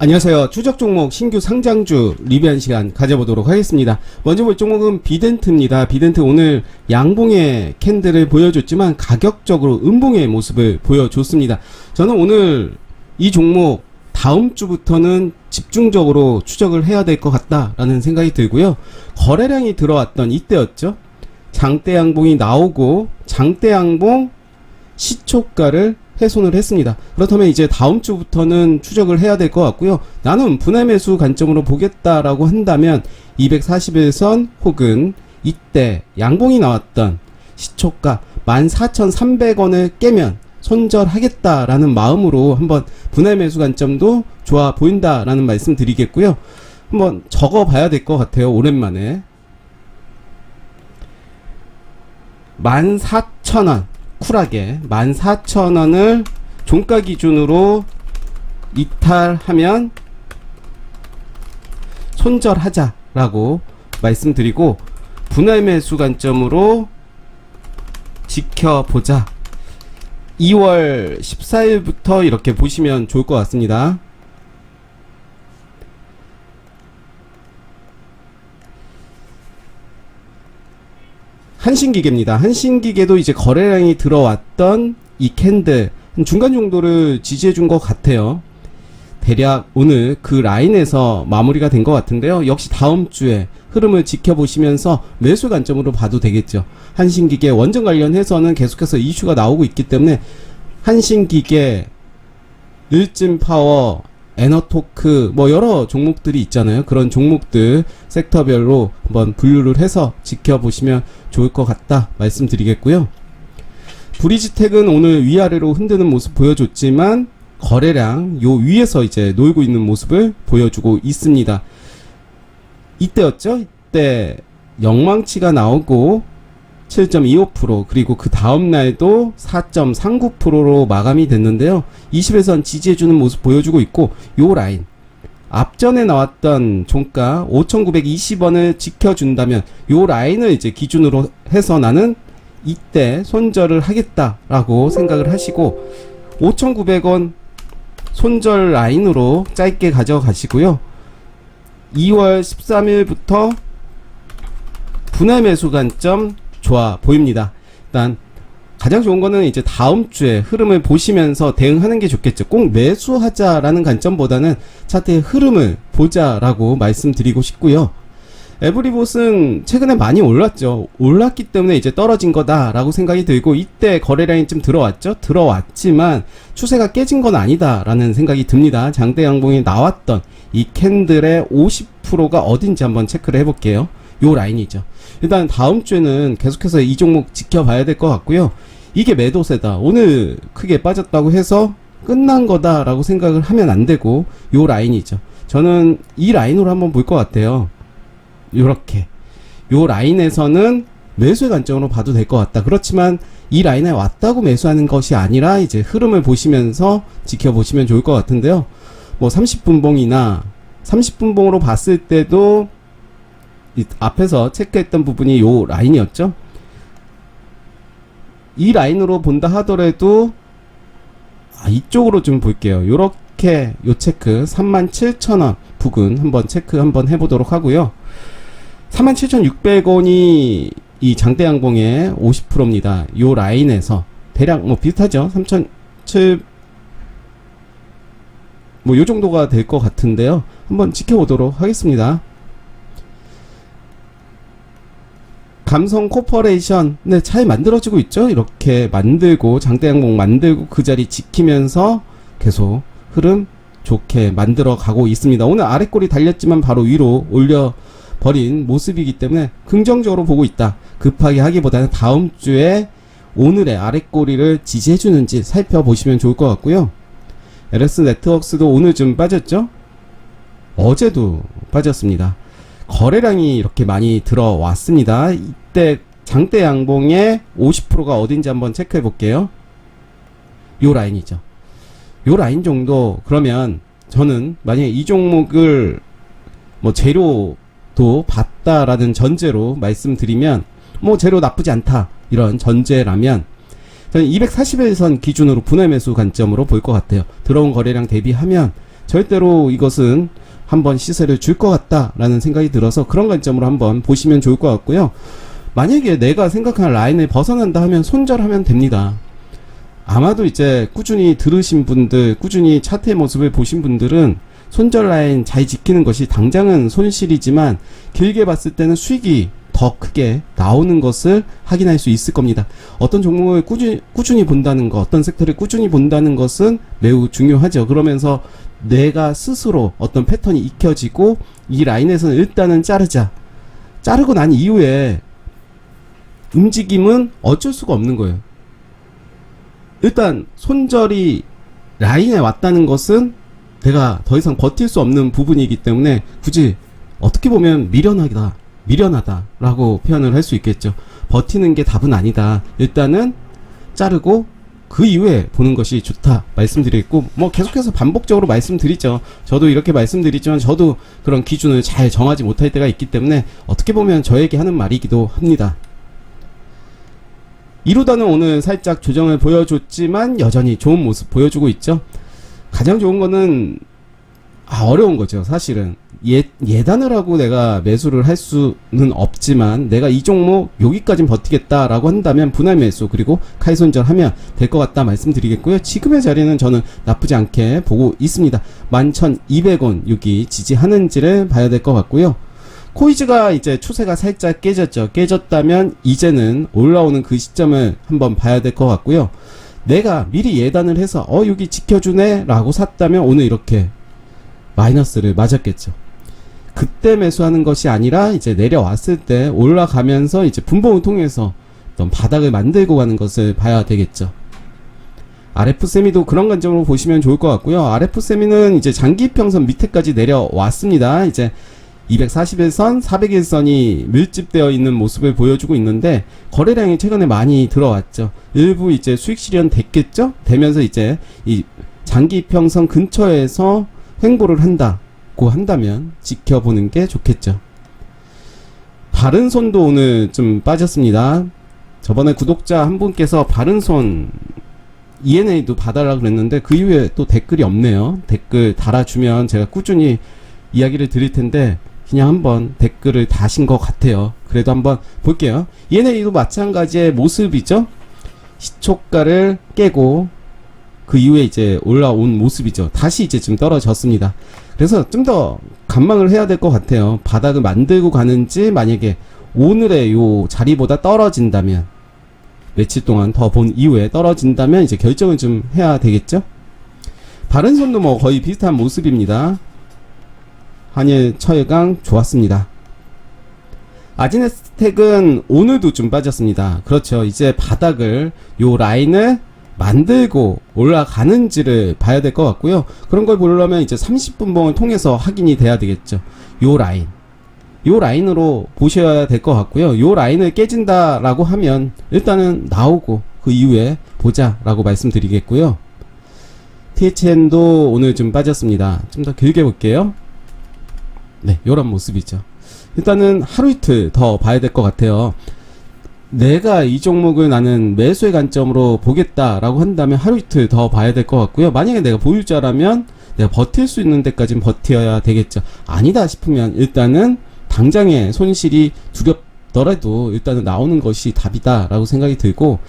안녕하세요. 추적 종목 신규 상장주 리뷰한 시간 가져보도록 하겠습니다. 먼저 볼 종목은 비덴트입니다. 비덴트 오늘 양봉의 캔들을 보여줬지만 가격적으로 음봉의 모습을 보여줬습니다. 저는 오늘 이 종목 다음 주부터는 집중적으로 추적을 해야 될 것 같다라는 생각이 들고요. 거래량이 들어왔던 이때였죠. 장대 양봉이 나오고 장대 양봉 시초가를 훼손을 했습니다. 그렇다면 이제 다음 주부터는 추적을 해야 될 것 같고요. 나는 분할 매수 관점으로 보겠다라고 한다면 241선 혹은 이때 양봉이 나왔던 시초가 14,300원을 깨면 손절하겠다라는 마음으로 한번 분할 매수 관점도 좋아 보인다라는 말씀 드리겠고요. 한번 적어 봐야 될 것 같아요. 오랜만에 14,000원 쿨하게 14,000원을 종가 기준으로 이탈하면 손절하자라고 말씀드리고 분할 매수 관점으로 지켜보자. 2월 14일부터 이렇게 보시면 좋을 것 같습니다. 한신기계입니다. 한신기계도 이제 거래량이 들어왔던 이 캔들 중간 정도를 지지해 준 것 같아요. 대략 오늘 그 라인에서 마무리가 된 것 같은데요. 역시 다음 주에 흐름을 지켜보시면서 매수 관점으로 봐도 되겠죠. 한신기계 원전 관련해서는 계속해서 이슈가 나오고 있기 때문에 한신기계, 일진파워, 에너토크 뭐 여러 종목들이 있잖아요. 그런 종목들 섹터별로 한번 분류를 해서 지켜보시면 좋을 것 같다 말씀드리겠고요. 브리지텍은 오늘 위아래로 흔드는 모습 보여줬지만 거래량 요 위에서 이제 놀고 있는 모습을 보여주고 있습니다. 이때였죠. 이때 영망치가 나오고 7.25% 그리고 그 다음날도 4.39%로 마감이 됐는데요. 20일선 지지해주는 모습 보여주고 있고 요 라인 앞전에 나왔던 종가 5,920원을 지켜준다면 요 라인을 이제 기준으로 해서 나는 이때 손절을 하겠다라고 생각을 하시고 5,900원 손절 라인으로 짧게 가져가시고요. 2월 13일부터 분할 매수 관점 좋아 보입니다. 일단 가장 좋은 거는 이제 다음 주에 흐름을 보시면서 대응하는 게 좋겠죠. 꼭 매수하자라는 관점보다는 차트의 흐름을 보자라고 말씀드리고 싶고요. 에브리봇은 최근에 많이 올랐죠. 올랐기 때문에 이제 떨어진 거다라고 생각이 들고 이때 거래량이 좀 들어왔죠. 들어왔지만 추세가 깨진 건 아니다라는 생각이 듭니다. 장대 양봉이 나왔던 이 캔들의 50%가 어딘지 한번 체크를 해볼게요. 요 라인이죠. 일단 다음 주에는 계속해서 이 종목 지켜봐야 될 것 같고요. 이게 매도세다. 오늘 크게 빠졌다고 해서 끝난 거다라고 생각을 하면 안 되고 요 라인이죠. 저는 이 라인으로 한번 볼 것 같아요. 요렇게 요 라인에서는 매수의 관점으로 봐도 될 것 같다. 그렇지만 이 라인에 왔다고 매수하는 것이 아니라 이제 흐름을 보시면서 지켜보시면 좋을 것 같은데요. 뭐 30분봉이나 30분봉으로 봤을 때도 이 앞에서 체크했던 부분이 요 라인이었죠. 이 라인으로 본다 하더라도 이쪽으로 좀 볼게요. 요렇게 요 체크 37,000원 부근 한번 체크 한번 해보도록 하고요. 37,600원이 이 장대 양봉의 50%입니다. 요 라인에서 대략 뭐 비슷하죠. 3,700 뭐 요 정도가 될 것 같은데요. 한번 지켜보도록 하겠습니다. 감성 코퍼레이션 네, 잘 만들어지고 있죠. 이렇게 만들고 장대 양봉 만들고 그 자리 지키면서 계속 흐름 좋게 만들어 가고 있습니다. 오늘 아랫골이 달렸지만 바로 위로 올려 버린 모습이기 때문에 긍정적으로 보고 있다. 급하게 하기보다는 다음 주에 오늘의 아랫꼬리를 지지해 주는지 살펴보시면 좋을 것 같고요. LS 네트워크스도 오늘 좀 빠졌죠. 어제도 빠졌습니다. 거래량이 이렇게 많이 들어왔습니다. 이때 장대 양봉의 50%가 어딘지 한번 체크해 볼게요. 요 라인이죠. 요 라인 정도 그러면 저는 만약에 이 종목을 뭐 재료도 봤다라는 전제로 말씀드리면 뭐 재료 나쁘지 않다 이런 전제라면 저는 241선 기준으로 분할 매수 관점으로 볼 것 같아요. 들어온 거래량 대비하면 절대로 이것은 한번 시세를 줄 것 같다라는 생각이 들어서 그런 관점으로 한번 보시면 좋을 것 같고요. 만약에 내가 생각하는 라인을 벗어난다 하면 손절하면 됩니다. 아마도 이제 꾸준히 들으신 분들, 꾸준히 차트의 모습을 보신 분들은 손절 라인 잘 지키는 것이 당장은 손실이지만 길게 봤을 때는 수익이 더 크게 나오는 것을 확인할 수 있을 겁니다. 어떤 종목을 꾸준히 본다는 것, 어떤 섹터를 꾸준히 본다는 것은 매우 중요하죠. 그러면서 내가 스스로 어떤 패턴이 익혀지고 이 라인에서는 일단은 자르자. 자르고 난 이후에 움직임은 어쩔 수가 없는 거예요. 일단 손절이 라인에 왔다는 것은 내가 더 이상 버틸 수 없는 부분이기 때문에 굳이 어떻게 보면 미련하다 라고 표현을 할 수 있겠죠. 버티는 게 답은 아니다. 일단은 자르고 그 이후에 보는 것이 좋다 말씀드리겠고, 뭐 계속해서 반복적으로 말씀드리죠. 저도 이렇게 말씀드리지만 저도 그런 기준을 잘 정하지 못할 때가 있기 때문에 어떻게 보면 저에게 하는 말이기도 합니다. 이루다는 오늘 살짝 조정을 보여줬지만 여전히 좋은 모습 보여주고 있죠. 가장 좋은 거는 어려운 거죠. 사실은 예단을 하고 내가 매수를 할 수는 없지만 내가 이 종목 여기까진 버티겠다라고 한다면 분할 매수 그리고 칼 손절하면 될 것 같다 말씀드리겠고요. 지금의 자리는 저는 나쁘지 않게 보고 있습니다. 11,200원 여기 지지하는지를 봐야 될 것 같고요. 코이즈가 이제 추세가 살짝 깨졌죠. 깨졌다면 이제는 올라오는 그 시점을 한번 봐야 될 것 같고요. 내가 미리 예단을 해서 여기 지켜주네 라고 샀다면 오늘 이렇게 마이너스를 맞았겠죠. 그때 매수하는 것이 아니라 이제 내려왔을 때 올라가면서 이제 분봉을 통해서 어떤 바닥을 만들고 가는 것을 봐야 되겠죠. RF세미도 그런 관점으로 보시면 좋을 것 같고요. RF세미는 이제 장기평선 밑에까지 내려왔습니다. 이제 241선, 401선이 밀집되어 있는 모습을 보여주고 있는데 거래량이 최근에 많이 들어왔죠. 일부 이제 수익 실현 됐겠죠? 되면서 이제 이 장기평선 근처에서 횡보를 한다고 한다면 지켜보는 게 좋겠죠. 바른손도 오늘 좀 빠졌습니다. 저번에 구독자 한 분께서 바른손 ENA도 봐달라 그랬는데 그 이후에 또 댓글이 없네요. 댓글 달아주면 제가 꾸준히 이야기를 드릴 텐데 그냥 한번 댓글을 다신 것 같아요. 그래도 한번 볼게요. ENA도 마찬가지의 모습이죠. 시초가를 깨고 그 이후에 이제 올라온 모습이죠. 다시 이제 좀 떨어졌습니다. 그래서 좀 더 관망을 해야 될 것 같아요. 바닥을 만들고 가는지, 만약에 오늘의 요 자리보다 떨어진다면, 며칠 동안 더 본 이후에 떨어진다면 이제 결정을 좀 해야 되겠죠. 바른손도 뭐 거의 비슷한 모습입니다. 한일 철강 좋았습니다. 아지네스텍은 오늘도 좀 빠졌습니다. 그렇죠. 이제 바닥을 요 라인을 만들고 올라가는지를 봐야 될 것 같고요. 그런 걸 보려면 이제 30분봉을 통해서 확인이 돼야 되겠죠. 요 라인으로 보셔야 될 것 같고요. 요 라인을 깨진다라고 하면 일단은 나오고 그 이후에 보자라고 말씀드리겠고요. THN도 오늘 좀 빠졌습니다. 좀 더 길게 볼게요. 네, 요런 모습이죠. 일단은 하루 이틀 더 봐야 될 것 같아요. 내가 이 종목을 나는 매수의 관점으로 보겠다라고 한다면 하루 이틀 더 봐야 될 것 같고요. 만약에 내가 보유자라면 내가 버틸 수 있는 데까지는 버텨야 되겠죠. 아니다 싶으면 일단은 당장의 손실이 두렵더라도 일단은 나오는 것이 답이다라고 생각이 들고,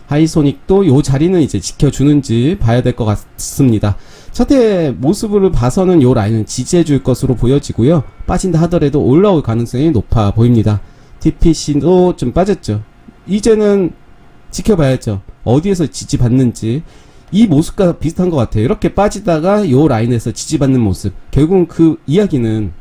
하이소닉도 요 자리는 이제 지켜주는지 봐야 될 것 같습니다. 차트의 모습을 봐서는 요 라인은 지지해줄 것으로 보여지고요. 빠진다 하더라도 올라올 가능성이 높아 보입니다. TPC도 좀 빠졌죠. 이제는 지켜봐야죠. 어디에서 지지받는지. 이 모습과 비슷한 것 같아요. 이렇게 빠지다가 요 라인에서 지지받는 모습. 결국은 그 이야기는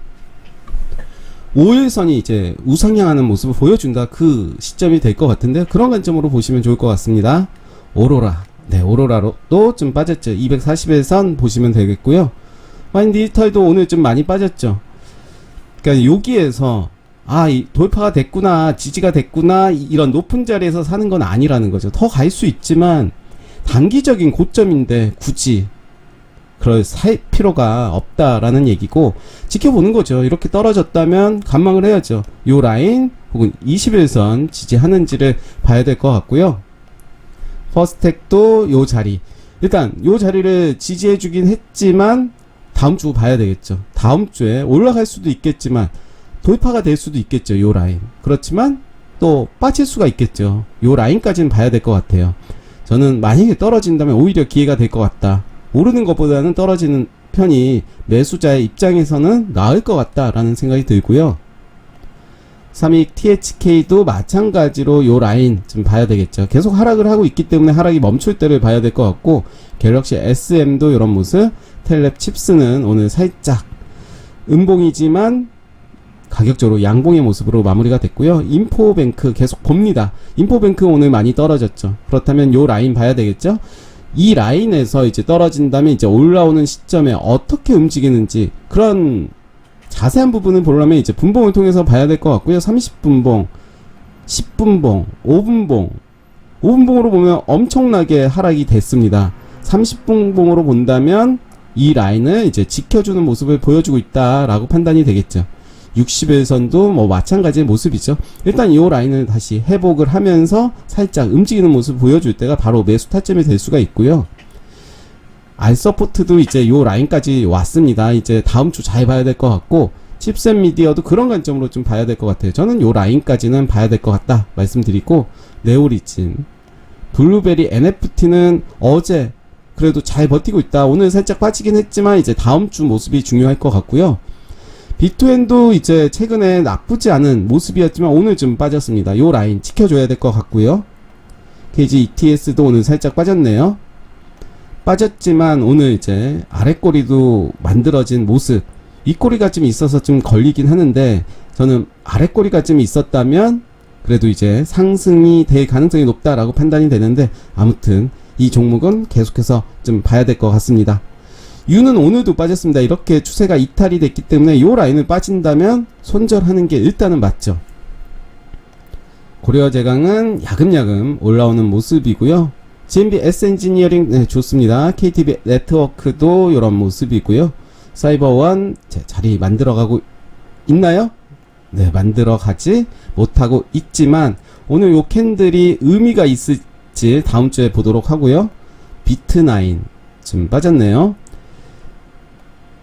5일선이 이제 우상향하는 모습을 보여준다. 그 시점이 될 것 같은데, 그런 관점으로 보시면 좋을 것 같습니다. 오로라. 네, 오로라도 좀 빠졌죠. 241선 보시면 되겠고요. 마인 디지털도 오늘 좀 많이 빠졌죠. 그러니까 여기에서 이 돌파가 됐구나, 지지가 됐구나, 이런 높은 자리에서 사는 건 아니라는 거죠. 더 갈 수 있지만 단기적인 고점인데 굳이 그럴 살 필요가 없다라는 얘기고, 지켜보는 거죠. 이렇게 떨어졌다면 관망을 해야죠. 요 라인 혹은 21선 지지하는지를 봐야 될 것 같고요. 퍼스텍도 요 자리, 일단 요 자리를 지지해주긴 했지만 다음 주 봐야 되겠죠. 다음 주에 올라갈 수도 있겠지만 돌파가 될 수도 있겠죠. 요 라인. 그렇지만 또 빠질 수가 있겠죠. 요 라인까지는 봐야 될 것 같아요. 저는 만약에 떨어진다면 오히려 기회가 될 것 같다. 오르는 것보다는 떨어지는 편이 매수자의 입장에서는 나을 것 같다라는 생각이 들고요. 삼익 THK도 마찬가지로 요 라인 좀 봐야 되겠죠. 계속 하락을 하고 있기 때문에 하락이 멈출 때를 봐야 될 것 같고, 갤럭시 SM도 이런 모습, 텔랩 칩스는 오늘 살짝 음봉이지만 가격적으로 양봉의 모습으로 마무리가 됐고요. 인포뱅크 계속 봅니다. 인포뱅크 오늘 많이 떨어졌죠. 그렇다면 요 라인 봐야 되겠죠. 이 라인에서 이제 떨어진다면 이제 올라오는 시점에 어떻게 움직이는지, 그런 자세한 부분을 보려면 이제 분봉을 통해서 봐야 될 것 같고요. 30분봉, 10분봉, 5분봉, 5분봉으로 보면 엄청나게 하락이 됐습니다. 30분봉으로 본다면 이 라인을 이제 지켜주는 모습을 보여주고 있다라고 판단이 되겠죠. 60일선도 뭐 마찬가지의 모습이죠. 일단 이 라인을 다시 회복을 하면서 살짝 움직이는 모습을 보여줄 때가 바로 매수 타점이 될 수가 있고요. 알서포트도 이제 요 라인까지 왔습니다. 이제 다음 주 잘 봐야 될 것 같고, 칩셋 미디어도 그런 관점으로 좀 봐야 될 것 같아요. 저는 요 라인까지는 봐야 될 것 같다 말씀드리고, 네오리진, 블루베리 NFT는 어제 그래도 잘 버티고 있다. 오늘 살짝 빠지긴 했지만 이제 다음 주 모습이 중요할 것 같고요. 비트엔도 이제 최근에 나쁘지 않은 모습이었지만 오늘 좀 빠졌습니다. 요 라인 지켜줘야 될 것 같고요. KG ETS도 오늘 살짝 빠졌네요. 빠졌지만 오늘 이제 아랫꼬리도 만들어진 모습, 윗꼬리가 좀 있어서 좀 걸리긴 하는데, 저는 아랫꼬리가 좀 있었다면 그래도 이제 상승이 될 가능성이 높다라고 판단이 되는데, 아무튼 이 종목은 계속해서 좀 봐야 될 것 같습니다. U는 오늘도 빠졌습니다. 이렇게 추세가 이탈이 됐기 때문에 요 라인을 빠진다면 손절하는 게 일단은 맞죠. 고려제강은 야금야금 올라오는 모습이고요. GMB S엔지니어링 네, 좋습니다. KTB 네트워크도 이런 모습이고요. 사이버원 자리 만들어가고 있나요? 네, 만들어가지 못하고 있지만 오늘 요 캔들이 의미가 있을지 다음 주에 보도록 하고요. 비트9 좀 빠졌네요.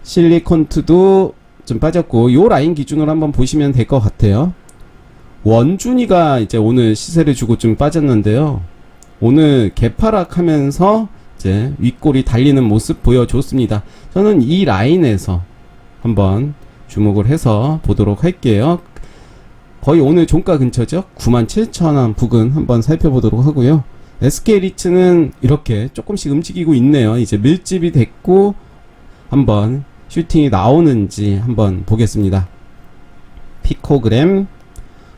실리콘트도 좀 빠졌고, 요 라인 기준으로 한번 보시면 될 것 같아요. 원준이가 이제 오늘 시세를 주고 좀 빠졌는데요. 오늘 개파락하면서 이제 윗골이 달리는 모습 보여줬습니다. 저는 이 라인에서 한번 주목을 해서 보도록 할게요. 거의 오늘 종가 근처죠. 97,000원 부근 한번 살펴보도록 하고요. SK리츠는 이렇게 조금씩 움직이고 있네요. 이제 밀집이 됐고 한번 슈팅이 나오는지 한번 보겠습니다. 피코그램,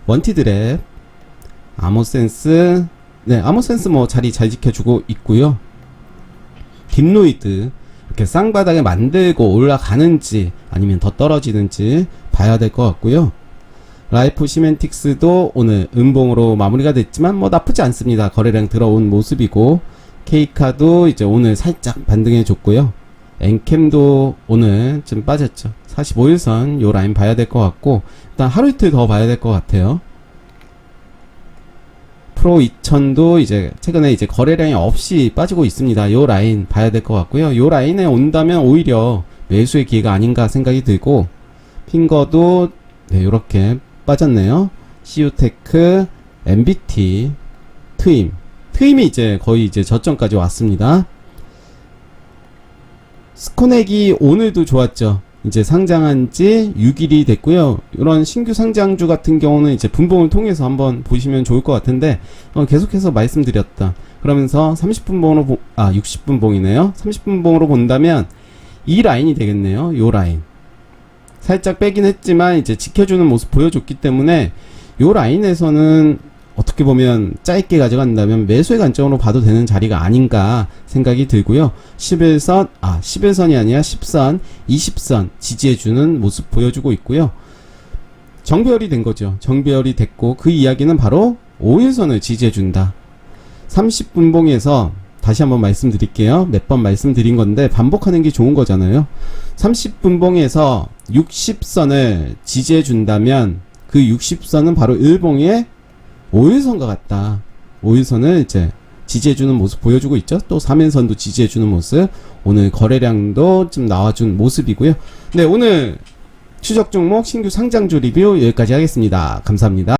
원티드랩, 아모센스, 네, 아모센스 뭐 자리 잘 지켜주고 있고요. 딥로이드 이렇게 쌍바닥에 만들고 올라가는지 아니면 더 떨어지는지 봐야 될 것 같고요. 라이프 시멘틱스도 오늘 음봉으로 마무리가 됐지만 뭐 나쁘지 않습니다. 거래량 들어온 모습이고, K카도 이제 오늘 살짝 반등해 줬고요. 엔캠도 오늘 좀 빠졌죠. 45일선 요 라인 봐야 될 것 같고, 일단 하루 이틀 더 봐야 될 것 같아요. 프로 2000도 이제 최근에 이제 거래량이 없이 빠지고 있습니다. 요 라인 봐야 될 것 같고요. 요 라인에 온다면 오히려 매수의 기회가 아닌가 생각이 들고, 핑거도 네, 요렇게 빠졌네요. CU테크, MBT, 트임이 이제 거의 이제 저점까지 왔습니다. 스코넥이 오늘도 좋았죠. 이제 상장한 지 6일이 됐고요. 이런 신규 상장주 같은 경우는 이제 분봉을 통해서 한번 보시면 좋을 것 같은데, 계속해서 말씀드렸다. 그러면서 30분봉으로 60분봉이네요. 30분봉으로 본다면 이 라인이 되겠네요. 요 라인. 살짝 빼긴 했지만 이제 지켜주는 모습 보여줬기 때문에 요 라인에서는 어떻게 보면 짧게 가져간다면 매수의 관점으로 봐도 되는 자리가 아닌가 생각이 들고요. 11선이 아니라 10선, 20선 지지해주는 모습 보여주고 있고요. 정배열이 된 거죠. 정배열이 됐고, 그 이야기는 바로 5일선을 지지해준다. 30분봉에서 다시 한번 말씀드릴게요. 몇 번 말씀드린 건데 반복하는 게 좋은 거잖아요. 30분봉에서 60선을 지지해준다면 그 60선은 바로 일봉의 5일선과 같다. 5일선을 이제 지지해주는 모습 보여주고 있죠. 또 3일선도 지지해주는 모습. 오늘 거래량도 좀 나와준 모습이고요. 네, 오늘 추적 종목 신규 상장주 리뷰 여기까지 하겠습니다. 감사합니다.